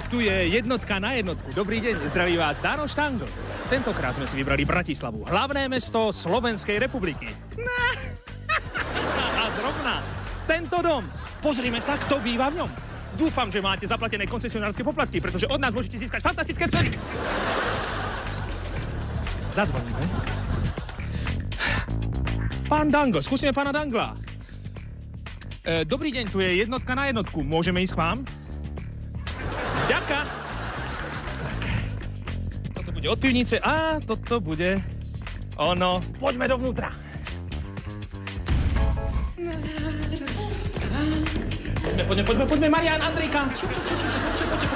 Tu je jednotka na jednotku. Dobrý deň, zdraví vás Dano Štangl. Tentokrát sme si vybrali Bratislavu, hlavné mesto Slovenskej republiky. A zrovna tento dom. Pozrime sa, kto býva v ňom. Dúfam, že máte zaplatené koncesionárske poplatky, pretože od nás môžete získať fantastické ceny. Zazvoníme. Pán Dangl, skúsime pána Dangla. Dobrý deň, tu je jednotka na jednotku. Môžeme ísť k vám? Ďakujem. Toto bude od pivnice a toto bude ono. Poďme dovnútra. Poďme, Marián, Andrejka. Poďte.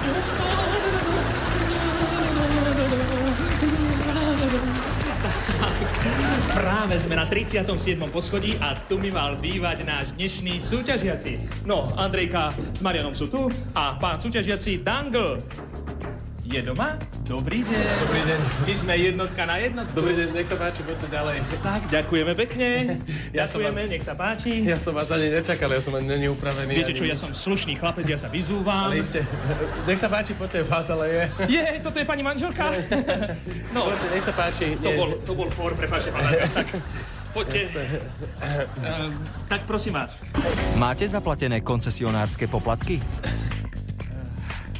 Práve sme na 37. poschodí a tu mi mal bývať náš dnešný súťažiaci. No, Andrejka s Marianom sú tu a pán súťažiaci Dangl je doma? Dobrý deň. Dobrý deň. My sme jednotka na jednotku. Dobrý deň, nech sa páči, poďte ďalej. Tak, ďakujeme pekne. Nech sa páči. Ja som vás ani nečakal, ja som ani neupravený. Viete čo, ja som slušný chlapec, ja sa vyzúvam. Ale iste, nech sa páči, poďte, vás ale je. Toto je pani manželka? No, poďte, nech sa páči. To bol fór, prepáčte, pán tak. Poďte. Tak prosím vás. Máte zaplatené koncesionárske poplatky?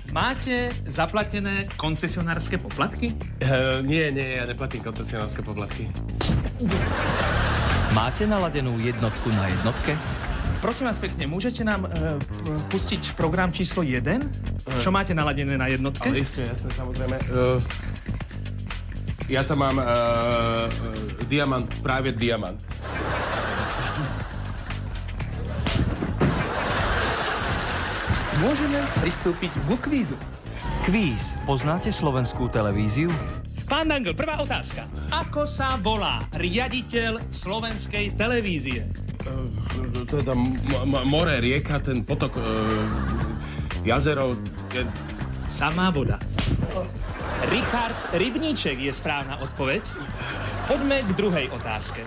Máte zaplatené koncesionárske poplatky? Nie, ja neplatím koncesionárske poplatky. Máte naladenú jednotku na jednotke? Prosím vás pekne, môžete nám pustiť program číslo 1? Čo máte naladené na jednotke? Ale isté, jasne, samozrejme. Ja tam mám diamant, práve diamant. Môžeme pristúpiť ku kvízu. Kvíz. Poznáte slovenskú televíziu? Pán Dangl, prvá otázka. Ako sa volá riaditeľ slovenskej televízie? To je tam more, rieka, ten potok, jazero... Samá voda. Richard Rybníček je správna odpoveď. Poďme k druhej otázke.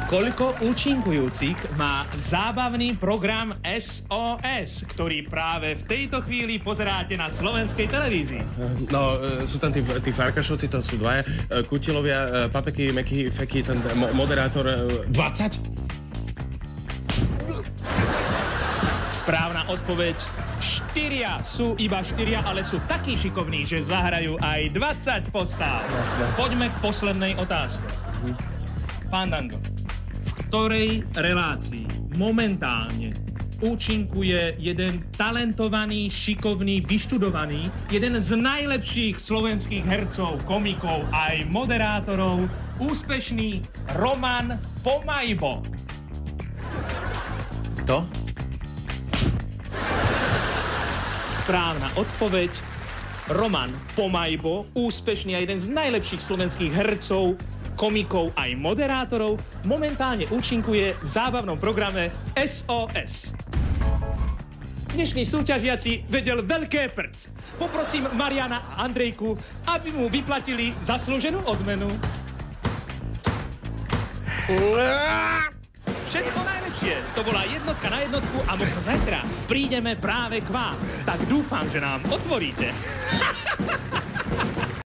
Koľko účinkujúcich má zábavný program SOS, ktorý práve v tejto chvíli pozeráte na slovenskej televízii? No, sú tam tí farkašovci, to sú dvaja, Kutilovia, Papeky, Meky, Feky, ten moderátor... 20? Správna odpoveď. 4 sú iba 4, ale sú takí šikovní, že zahrajú aj 20 postáv. Poďme k poslednej otázke. Pán Dangl, v ktorej relácii momentálne účinkuje jeden talentovaný, šikovný, vyštudovaný, jeden z najlepších slovenských hercov, komikov aj moderátorov, úspešný Roman Pomajbo? Kto? Správna odpoveď. Roman Pomajbo, úspešný a jeden z najlepších slovenských hercov, komikov aj moderátorov, momentálne účinkuje v zábavnom programe SOS. Dnešný súťažiaci vedel veľké prd. Poprosím Mariana a Andrejku, aby mu vyplatili zaslúženú odmenu. Všetko najlepšie. To bola jednotka na jednotku a možno zajtra prídeme práve k vám. Tak dúfam, že nám otvoríte.